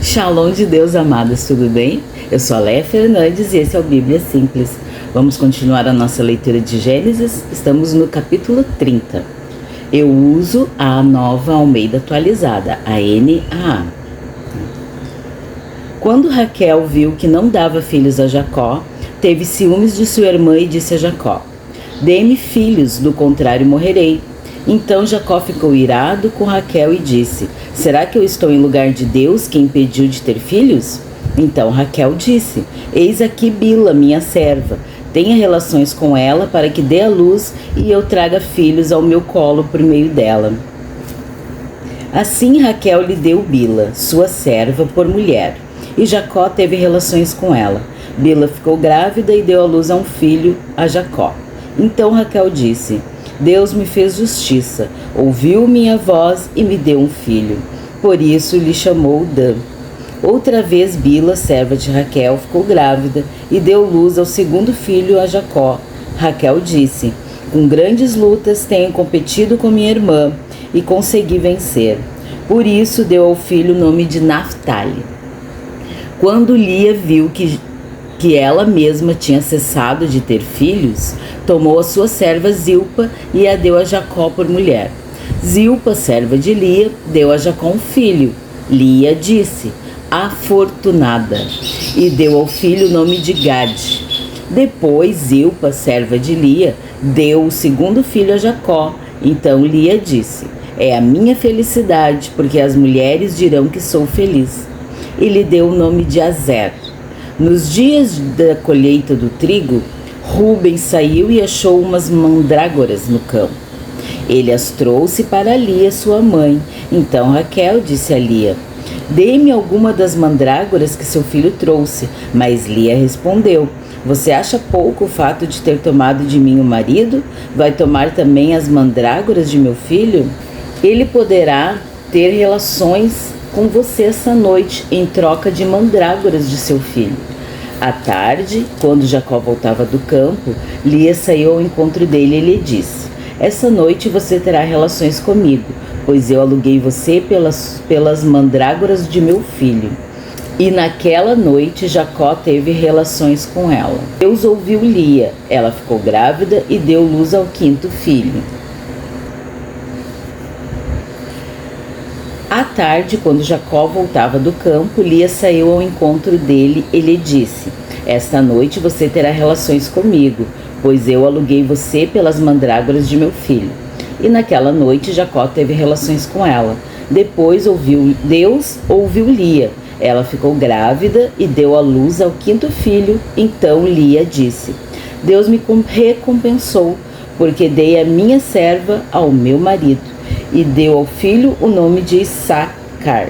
Shalom de Deus, amadas, tudo bem? Eu sou a Léa Fernandes e esse é o Bíblia Simples. Vamos continuar a nossa leitura de Gênesis, estamos no capítulo 30. Eu uso a Nova Almeida atualizada, a NAA. Quando Raquel viu que não dava filhos a Jacó, teve ciúmes de sua irmã e disse a Jacó: dê-me filhos, do contrário morrerei. Então Jacó ficou irado com Raquel e disse: será que eu estou em lugar de Deus que impediu de ter filhos? Então Raquel disse: eis aqui Bila, minha serva. Tenha relações com ela para que dê à luz e eu traga filhos ao meu colo por meio dela. Assim Raquel lhe deu Bila, sua serva, por mulher, e Jacó teve relações com ela. Bila ficou grávida e deu à luz a um filho a Jacó. Então Raquel disse: Deus me fez justiça, ouviu minha voz e me deu um filho. Por isso lhe chamou Dan. Outra vez Bila, serva de Raquel, ficou grávida e deu luz ao segundo filho a Jacó. Raquel disse: com grandes lutas tenho competido com minha irmã e consegui vencer. Por isso deu ao filho o nome de Naftali. Quando Lia viu que ela mesma tinha cessado de ter filhos, tomou a sua serva Zilpa e a deu a Jacó por mulher. Zilpa, serva de Lia, deu a Jacó um filho. Lia disse: afortunada, e deu ao filho o nome de Gade. Depois Zilpa, serva de Lia, deu o segundo filho a Jacó. Então Lia disse: é a minha felicidade, porque as mulheres dirão que sou feliz. E lhe deu o nome de Azer. Nos dias da colheita do trigo, Rúben saiu e achou umas mandrágoras no campo. Ele as trouxe para Lia, sua mãe. Então Raquel disse a Lia: dê-me alguma das mandrágoras que seu filho trouxe. Mas Lia respondeu: você acha pouco o fato de ter tomado de mim o marido? Vai tomar também as mandrágoras de meu filho? Ele poderá ter relações com você essa noite em troca de mandrágoras de seu filho. À tarde, quando Jacó voltava do campo, Lia saiu ao encontro dele e lhe disse: essa noite você terá relações comigo, pois eu aluguei você pelas mandrágoras de meu filho. E naquela noite Jacó teve relações com ela. Deus ouviu Lia, ela ficou grávida e deu luz ao quinto filho. À tarde, quando Jacó voltava do campo, Lia saiu ao encontro dele e lhe disse: esta noite você terá relações comigo, pois eu aluguei você pelas mandrágoras de meu filho. E naquela noite Jacó teve relações com ela. Depois Deus ouviu Lia. Ela ficou grávida e deu à luz ao quinto filho. Então Lia disse: Deus me recompensou, porque dei a minha serva ao meu marido. E deu ao filho o nome de Issacar.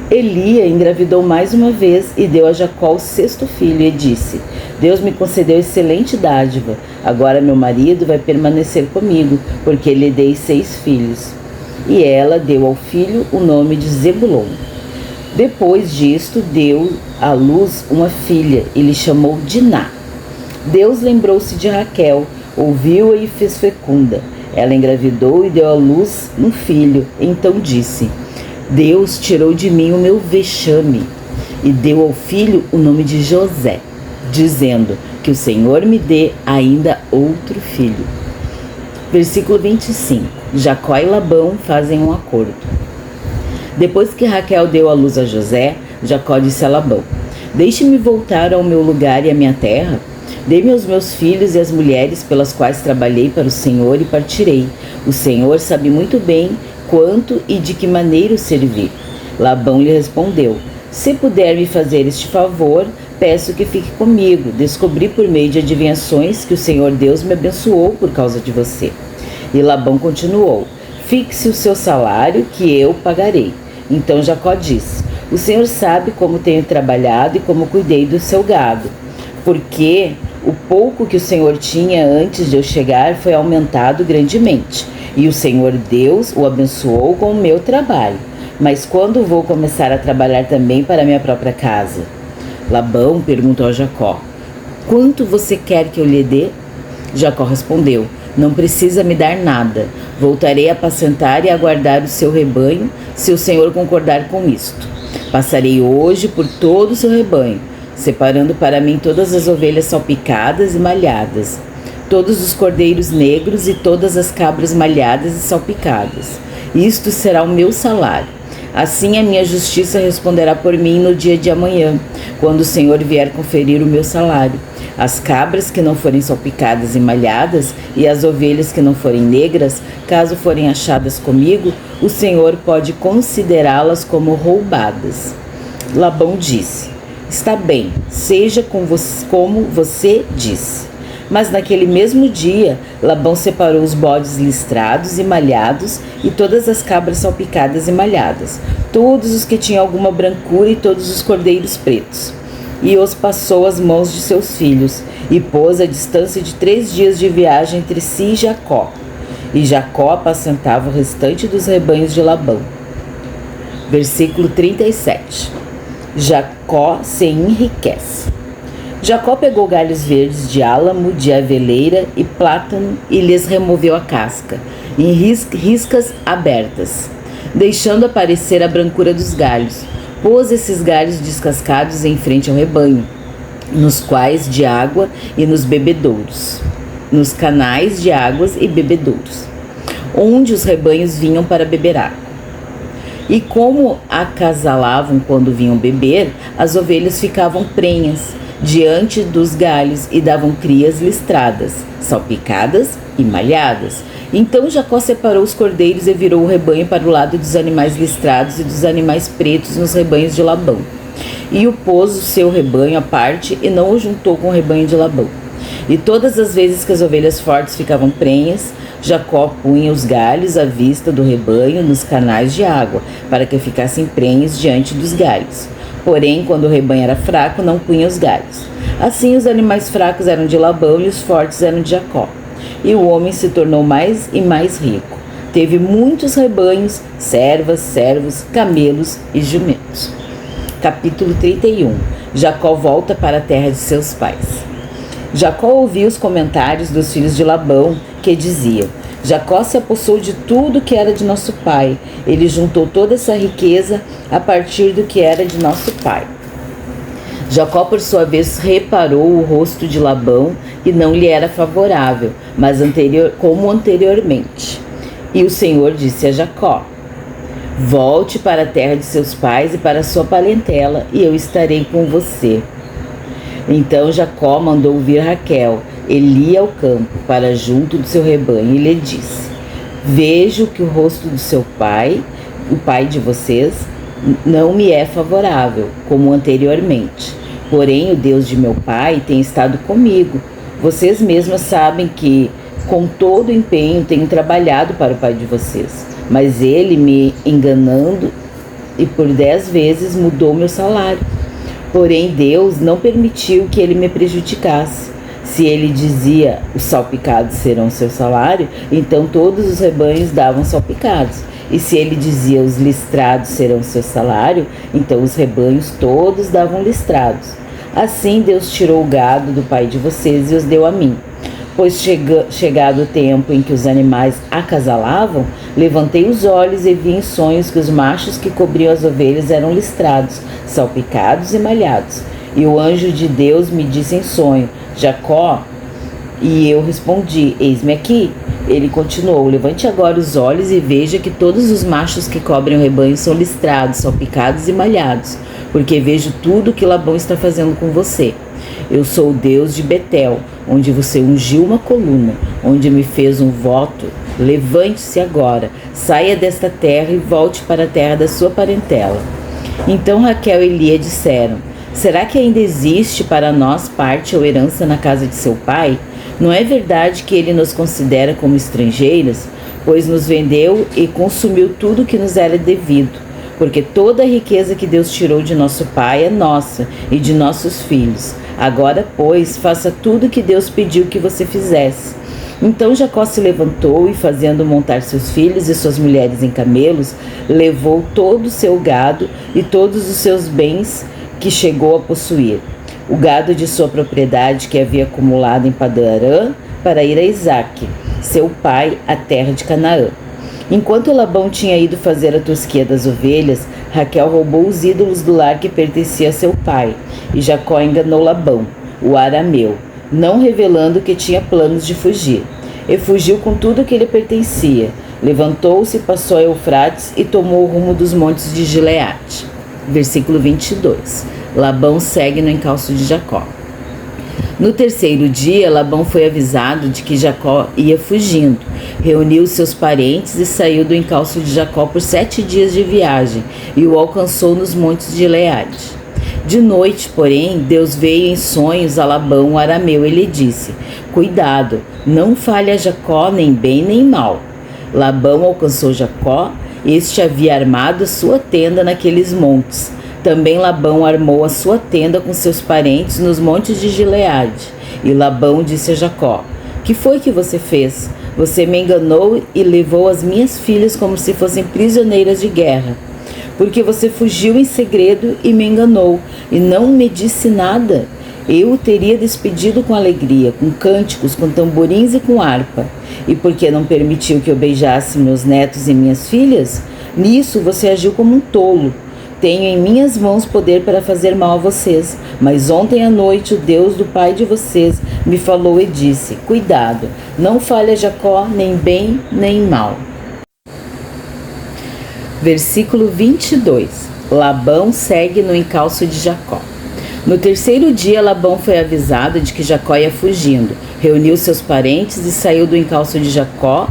Lia engravidou mais uma vez e deu a Jacó o sexto filho e disse: Deus me concedeu excelente dádiva. Agora meu marido vai permanecer comigo, porque lhe dei 6 filhos. E ela deu ao filho o nome de Zebulon. Depois disto deu à luz uma filha e lhe chamou Diná. Deus lembrou-se de Raquel, ouviu-a e fez fecunda. Ela engravidou e deu à luz um filho. Então disse: Deus tirou de mim o meu vexame. E deu ao filho o nome de José, dizendo: que o Senhor me dê ainda outro filho. Versículo 25. Jacó e Labão fazem um acordo. Depois que Raquel deu à luz a José, Jacó disse a Labão: deixe-me voltar ao meu lugar e à minha terra. Dê-me os meus filhos e as mulheres pelas quais trabalhei para o Senhor e partirei. O Senhor sabe muito bem quanto e de que maneira o servir. Labão lhe respondeu: se puder me fazer este favor, peço que fique comigo. Descobri por meio de adivinhações que o Senhor Deus me abençoou por causa de você. E Labão continuou: fixe o seu salário que eu pagarei. Então Jacó disse: o Senhor sabe como tenho trabalhado e como cuidei do seu gado, porque o pouco que o Senhor tinha antes de eu chegar foi aumentado grandemente, e o Senhor Deus o abençoou com o meu trabalho. Mas quando vou começar a trabalhar também para minha própria casa? Labão perguntou a Jacó: quanto você quer que eu lhe dê? Jacó respondeu: não precisa me dar nada. Voltarei a apacentar e a guardar o seu rebanho, se o Senhor concordar com isto. Passarei hoje por todo o seu rebanho, separando para mim todas as ovelhas salpicadas e malhadas, todos os cordeiros negros e todas as cabras malhadas e salpicadas. Isto será o meu salário. Assim a minha justiça responderá por mim no dia de amanhã, quando o Senhor vier conferir o meu salário. As cabras que não forem salpicadas e malhadas, e as ovelhas que não forem negras, caso forem achadas comigo, o Senhor pode considerá-las como roubadas. Labão disse: está bem, seja como você disse. Mas naquele mesmo dia, Labão separou os bodes listrados e malhados e todas as cabras salpicadas e malhadas, todos os que tinham alguma brancura e todos os cordeiros pretos. E os passou às mãos de seus filhos, e pôs a distância de 3 dias de viagem entre si e Jacó. E Jacó apacentava o restante dos rebanhos de Labão. Versículo 37. Jacó se enriquece. Jacó pegou galhos verdes de álamo, de aveleira e plátano e lhes removeu a casca, em riscas abertas, deixando aparecer a brancura dos galhos. Pôs esses galhos descascados em frente ao rebanho, nos quais de água e nos bebedouros, nos canais de águas e bebedouros, onde os rebanhos vinham para beber água. E como acasalavam quando vinham beber, as ovelhas ficavam prenhas diante dos galhos e davam crias listradas, salpicadas e malhadas. Então Jacó separou os cordeiros e virou o rebanho para o lado dos animais listrados e dos animais pretos nos rebanhos de Labão. E o pôs o seu rebanho à parte e não o juntou com o rebanho de Labão. E todas as vezes que as ovelhas fortes ficavam prenhas, Jacó punha os galhos à vista do rebanho nos canais de água, para que ficassem prenhes diante dos galhos. Porém, quando o rebanho era fraco, não punha os galhos. Assim, os animais fracos eram de Labão e os fortes eram de Jacó. E o homem se tornou mais e mais rico. Teve muitos rebanhos, servas, servos, camelos e jumentos. Capítulo 31. Jacó volta para a terra de seus pais. Jacó ouviu os comentários dos filhos de Labão, que diziam: Jacó se apossou de tudo que era de nosso pai. Ele juntou toda essa riqueza a partir do que era de nosso pai. Jacó, por sua vez, reparou o rosto de Labão, que não lhe era favorável, mas como anteriormente. E o Senhor disse a Jacó: volte para a terra de seus pais e para sua parentela, e eu estarei com você. Então Jacó mandou vir Raquel, Eli ao campo, para junto do seu rebanho, e lhe disse: vejo que o rosto do seu pai, o pai de vocês, não me é favorável, como anteriormente. Porém, o Deus de meu pai tem estado comigo. Vocês mesmas sabem que, com todo empenho, tenho trabalhado para o pai de vocês. Mas ele, me enganando, e por 10 vezes mudou meu salário. Porém, Deus não permitiu que ele me prejudicasse. Se ele dizia: os salpicados serão seu salário, então todos os rebanhos davam salpicados. E se ele dizia: os listrados serão seu salário, então os rebanhos todos davam listrados. Assim Deus tirou o gado do pai de vocês e os deu a mim. Pois chegado o tempo em que os animais acasalavam, levantei os olhos e vi em sonhos que os machos que cobriam as ovelhas eram listrados, salpicados e malhados. E o anjo de Deus me disse em sonho: Jacó. E eu respondi: eis-me aqui. Ele continuou: levante agora os olhos e veja que todos os machos que cobrem o rebanho são listrados, salpicados e malhados, porque vejo tudo que Labão está fazendo com você. Eu sou o Deus de Betel, onde você ungiu uma coluna, onde me fez um voto. Levante-se agora, saia desta terra e volte para a terra da sua parentela. Então Raquel e Lia disseram: será que ainda existe para nós parte ou herança na casa de seu pai? Não é verdade que ele nos considera como estrangeiras? Pois nos vendeu e consumiu tudo que nos era devido. Porque toda a riqueza que Deus tirou de nosso pai é nossa e de nossos filhos. Agora, pois, faça tudo o que Deus pediu que você fizesse. Então Jacó se levantou e, fazendo montar seus filhos e suas mulheres em camelos, levou todo o seu gado e todos os seus bens que chegou a possuir. O gado de sua propriedade que havia acumulado em Padã-Arã, para ir a Isaque, seu pai, à terra de Canaã. Enquanto Labão tinha ido fazer a tosquia das ovelhas, Raquel roubou os ídolos do lar que pertencia a seu pai, e Jacó enganou Labão, o arameu, não revelando que tinha planos de fugir. E fugiu com tudo que lhe pertencia. Levantou-se, passou a Eufrates e tomou o rumo dos montes de Gileade. Versículo 22. Labão segue no encalço de Jacó. No terceiro dia, Labão foi avisado de que Jacó ia fugindo. Reuniu seus parentes e saiu do encalço de Jacó por 7 dias de viagem e o alcançou nos montes de Gileade. De noite, porém, Deus veio em sonhos a Labão, o arameu, e lhe disse: Cuidado, não fale a Jacó nem bem nem mal. Labão alcançou Jacó, este havia armado a sua tenda naqueles montes. Também Labão armou a sua tenda com seus parentes nos montes de Gileade. E Labão disse a Jacó: Que foi que você fez? Você me enganou e levou as minhas filhas como se fossem prisioneiras de guerra. Porque você fugiu em segredo e me enganou, e não me disse nada. Eu o teria despedido com alegria, com cânticos, com tamborins e com harpa. E por que não permitiu que eu beijasse meus netos e minhas filhas? Nisso você agiu como um tolo. Tenho em minhas mãos poder para fazer mal a vocês. Mas ontem à noite o Deus do pai de vocês me falou e disse: Cuidado, não fale a Jacó nem bem nem mal. Versículo 22. Labão segue no encalço de Jacó. No terceiro dia, Labão foi avisado de que Jacó ia fugindo. Reuniu seus parentes e saiu do encalço de Jacó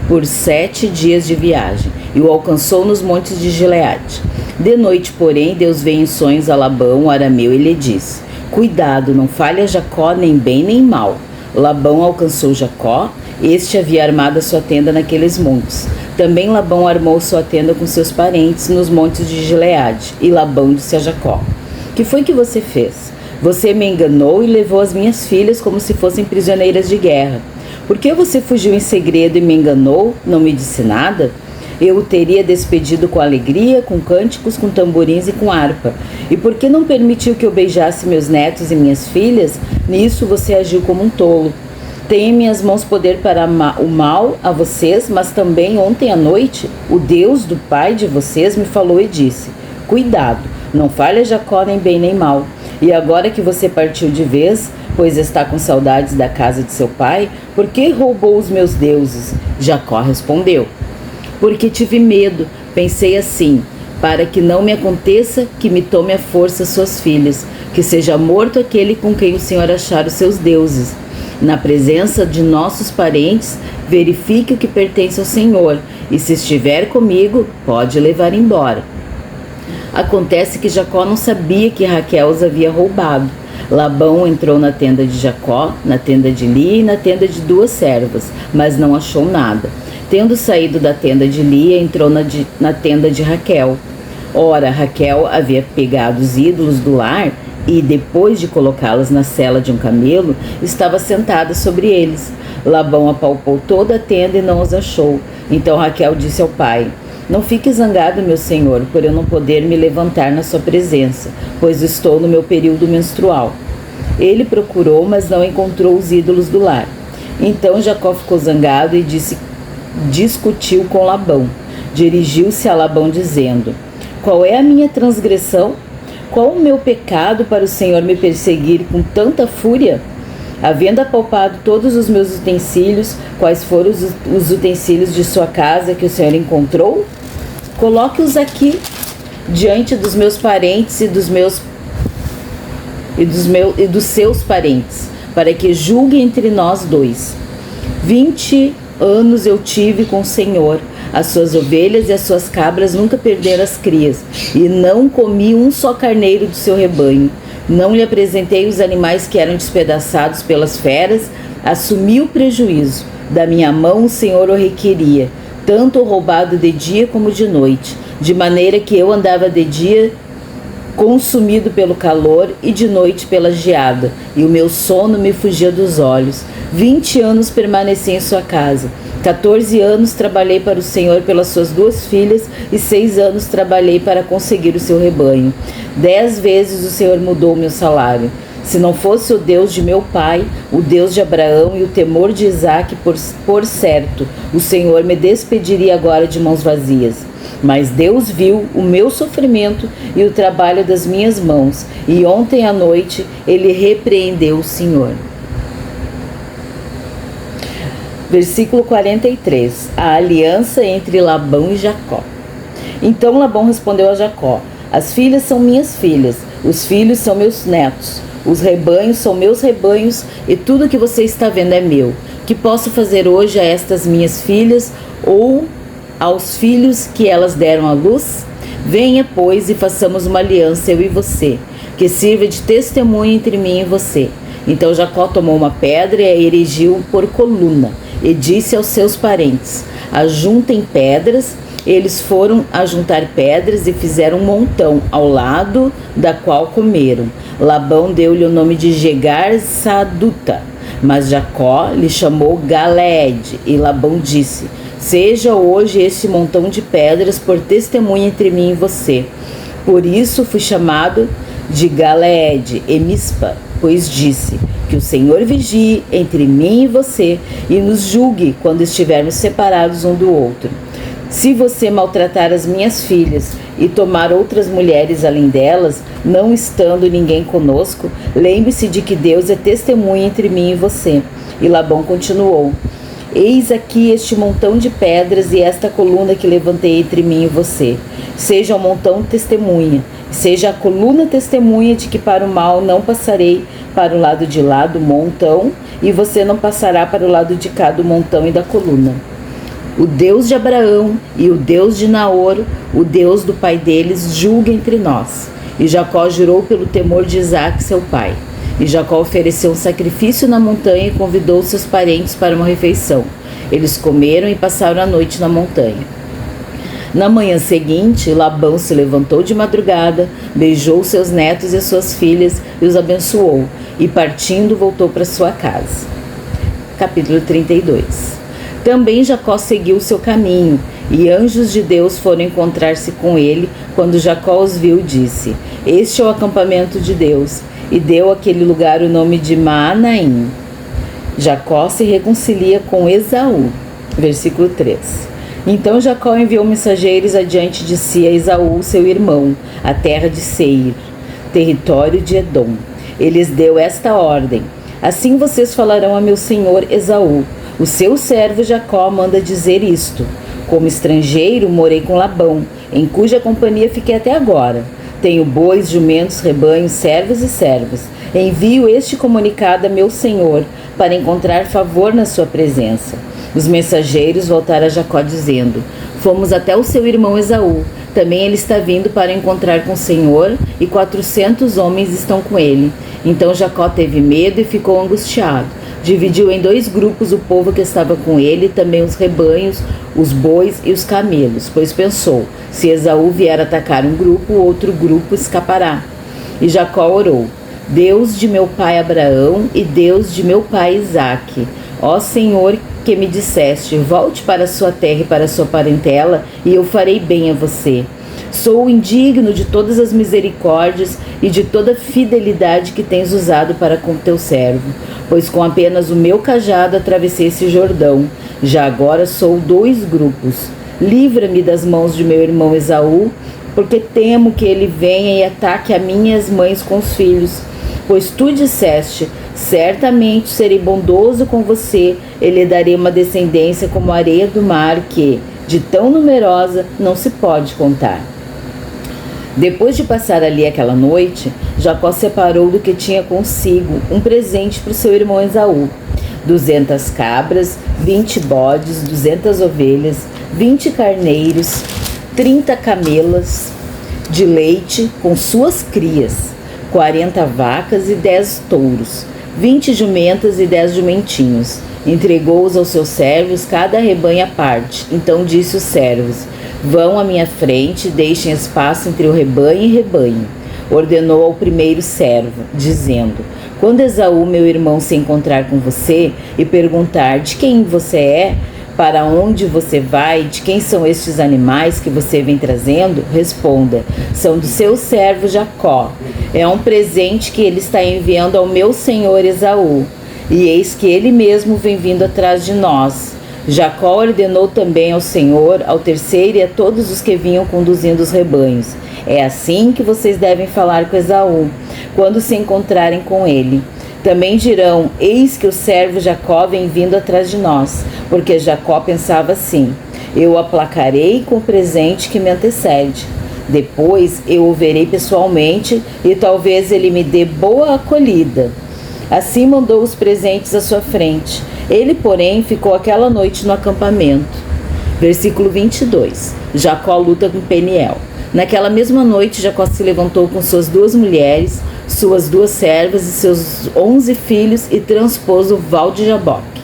por 7 dias de viagem e o alcançou nos montes de Gileade. De noite, porém, Deus veio em sonhos a Labão, o arameu, e lhe disse: Cuidado, não fale a Jacó nem bem nem mal. Labão alcançou Jacó, este havia armado a sua tenda naqueles montes. Também Labão armou sua tenda com seus parentes nos montes de Gileade. E Labão disse a Jacó: Que foi que você fez? Você me enganou e levou as minhas filhas como se fossem prisioneiras de guerra. Por que você fugiu em segredo e me enganou? Não me disse nada? Eu o teria despedido com alegria, com cânticos, com tamborins e com harpa. E por que não permitiu que eu beijasse meus netos e minhas filhas? Nisso você agiu como um tolo. Tenho em minhas mãos poder para o mal a vocês, mas também ontem à noite o Deus do pai de vocês me falou e disse: Cuidado, não fale a Jacó nem bem nem mal. E agora que você partiu de vez, pois está com saudades da casa de seu pai, por que roubou os meus deuses? Jacó respondeu: Porque tive medo, pensei assim, para que não me aconteça que me tome à força suas filhas, que seja morto aquele com quem o Senhor achar os seus deuses. Na presença de nossos parentes, verifique o que pertence ao Senhor, e se estiver comigo, pode levar embora. Acontece que Jacó não sabia que Raquel os havia roubado. Labão entrou na tenda de Jacó, na tenda de Lia e na tenda de 2 servas, mas não achou nada. Tendo saído da tenda de Lia, entrou na tenda de Raquel. Ora, Raquel havia pegado os ídolos do lar e, depois de colocá-los na sela de um camelo, estava sentada sobre eles. Labão apalpou toda a tenda e não os achou. Então Raquel disse ao pai: Não fique zangado, meu senhor, por eu não poder me levantar na sua presença, pois estou no meu período menstrual. Ele procurou, mas não encontrou os ídolos do lar. Então Jacó ficou zangado e discutiu com Labão. Dirigiu-se a Labão dizendo: Qual é a minha transgressão? Qual o meu pecado para o Senhor me perseguir com tanta fúria? Havendo apalpado todos os meus utensílios, quais foram os utensílios de sua casa que o Senhor encontrou? Coloque-os aqui, diante dos meus parentes e dos seus parentes, para que julgue entre nós 2. 20 anos eu tive com o Senhor. As suas ovelhas e as suas cabras nunca perderam as crias, e não comi um só carneiro do seu rebanho. Não lhe apresentei os animais que eram despedaçados pelas feras. Assumi o prejuízo. Da minha mão o Senhor o requeria, tanto o roubado de dia como de noite, de maneira que eu andava de dia consumido pelo calor e de noite pela geada, e o meu sono me fugia dos olhos. 20 anos permaneci em sua casa. 14 anos trabalhei para o Senhor pelas suas 2 filhas e 6 anos trabalhei para conseguir o seu rebanho. 10 vezes o Senhor mudou o meu salário. Se não fosse o Deus de meu pai, o Deus de Abraão e o temor de Isaque, por certo, o Senhor me despediria agora de mãos vazias. Mas Deus viu o meu sofrimento e o trabalho das minhas mãos, e ontem à noite ele repreendeu o Senhor. Versículo 43. A aliança entre Labão e Jacó. Então Labão respondeu a Jacó: as filhas são minhas filhas, os filhos são meus netos, os rebanhos são meus rebanhos, e tudo que você está vendo é meu. Que posso fazer hoje a estas minhas filhas ou aos filhos que elas deram à luz? Venha, pois, e façamos uma aliança, eu e você, que sirva de testemunho entre mim e você. Então Jacó tomou uma pedra e a erigiu por coluna, e disse aos seus parentes: ajuntem pedras. Eles foram ajuntar pedras e fizeram um montão ao lado da qual comeram. Labão deu-lhe o nome de Jegar-Saduta, mas Jacó lhe chamou Galeed. E Labão disse: seja hoje este montão de pedras por testemunha entre mim e você. Por isso fui chamado de Galeed e Mispa, pois disse: que o Senhor vigie entre mim e você e nos julgue quando estivermos separados um do outro. Se você maltratar as minhas filhas e tomar outras mulheres além delas, não estando ninguém conosco, lembre-se de que Deus é testemunha entre mim e você. E Labão continuou: eis aqui este montão de pedras e esta coluna que levantei entre mim e você. Seja o montão testemunha, seja a coluna testemunha de que para o mal não passarei para o lado de lá do montão, e você não passará para o lado de cá do montão e da coluna. O Deus de Abraão e o Deus de Naor, o Deus do pai deles, julga entre nós. E Jacó jurou pelo temor de Isaque, seu pai. E Jacó ofereceu um sacrifício na montanha e convidou seus parentes para uma refeição. Eles comeram e passaram a noite na montanha. Na manhã seguinte, Labão se levantou de madrugada, beijou seus netos e suas filhas e os abençoou, e partindo voltou para sua casa. Capítulo 32. Também Jacó seguiu seu caminho, e anjos de Deus foram encontrar-se com ele. Quando Jacó os viu, disse: este é o acampamento de Deus, e deu àquele lugar o nome de Maanaim. Jacó se reconcilia com Esaú. Versículo 3. Então Jacó enviou mensageiros adiante de si a Esaú, seu irmão, a terra de Seir, território de Edom. Eles deu esta ordem: assim vocês falarão a meu senhor Esaú: o seu servo Jacó manda dizer isto: como estrangeiro morei com Labão, em cuja companhia fiquei até agora. Tenho bois, jumentos, rebanhos, servos e servas. Envio este comunicado a meu senhor para encontrar favor na sua presença. Os mensageiros voltaram a Jacó dizendo: fomos até o seu irmão Esaú. Também ele está vindo para encontrar com o Senhor, e 400 homens estão com ele. Então Jacó teve medo e ficou angustiado. Dividiu em 2 grupos o povo que estava com ele, também os rebanhos, os bois e os camelos, pois pensou: se Esaú vier atacar um grupo, o outro grupo escapará. E Jacó orou: Deus de meu pai Abraão e Deus de meu pai Isaque, ó Senhor, que me disseste: volte para a sua terra e para a sua parentela, e eu farei bem a você. Sou indigno de todas as misericórdias e de toda a fidelidade que tens usado para com teu servo, pois com apenas o meu cajado atravessei esse Jordão. Já agora sou 2 grupos. Livra-me das mãos de meu irmão Esaú, porque temo que ele venha e ataque a mim e as mães com os filhos. Pois tu disseste: certamente serei bondoso com você, e lhe darei uma descendência como a areia do mar, que, de tão numerosa, não se pode contar. Depois de passar ali aquela noite, Jacó separou do que tinha consigo um presente para o seu irmão Esaú: 200 cabras, 20 bodes, 200 ovelhas, 20 carneiros, 30 camelas de leite com suas crias, 40 vacas e 10 touros, 20 jumentas e 10 jumentinhos. Entregou-os aos seus servos, cada rebanho à parte. Então disse os servos: vão à minha frente, deixem espaço entre o rebanho e rebanho. Ordenou ao primeiro servo, dizendo: quando Esaú, meu irmão, se encontrar com você e perguntar de quem você é, para onde você vai, de quem são estes animais que você vem trazendo, responda: são do seu servo Jacó. É um presente que ele está enviando ao meu senhor Esaú. E eis que ele mesmo vem vindo atrás de nós. Jacó ordenou também ao Senhor, ao terceiro e a todos os que vinham conduzindo os rebanhos: é assim que vocês devem falar com Esaú, quando se encontrarem com ele. Também dirão: eis que o servo Jacó vem vindo atrás de nós, porque Jacó pensava assim: eu o aplacarei com o presente que me antecede. Depois eu o verei pessoalmente e talvez ele me dê boa acolhida. Assim mandou os presentes à sua frente. Ele, porém, ficou aquela noite no acampamento. Versículo 22. Jacó luta com Peniel. Naquela mesma noite, Jacó se levantou com suas 2 mulheres, suas 2 servas e seus 11 filhos e transpôs o val de Jaboque.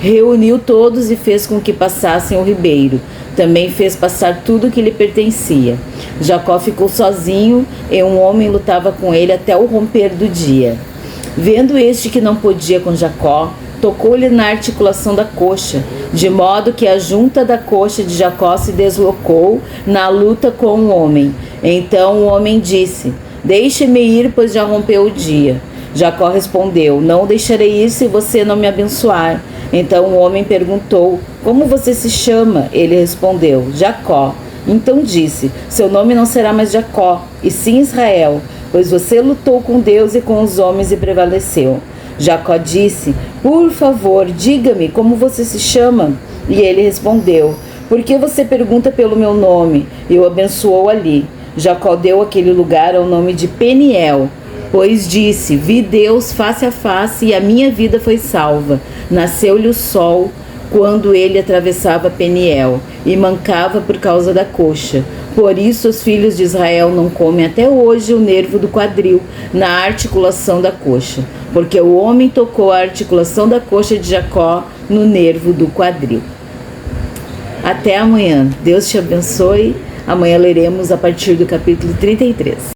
Reuniu todos e fez com que passassem o ribeiro. Também fez passar tudo o que lhe pertencia. Jacó ficou sozinho e um homem lutava com ele até o romper do dia. Vendo este que não podia com Jacó, tocou-lhe na articulação da coxa, de modo que a junta da coxa de Jacó se deslocou na luta com o homem. Então o homem disse: deixe-me ir, pois já rompeu o dia. Jacó respondeu: não o deixarei ir se você não me abençoar. Então o homem perguntou: como você se chama? Ele respondeu: Jacó. Então disse: seu nome não será mais Jacó, e sim Israel, pois você lutou com Deus e com os homens e prevaleceu. Jacó disse: por favor, diga-me como você se chama. E ele respondeu: por que você pergunta pelo meu nome? E o abençoou ali. Jacó deu àquele lugar o nome de Peniel, pois disse: vi Deus face a face e a minha vida foi salva. Nasceu-lhe o sol quando ele atravessava Peniel e mancava por causa da coxa. Por isso os filhos de Israel não comem até hoje o nervo do quadril na articulação da coxa, porque o homem tocou a articulação da coxa de Jacó no nervo do quadril. Até amanhã. Deus te abençoe. Amanhã leremos a partir do capítulo 33.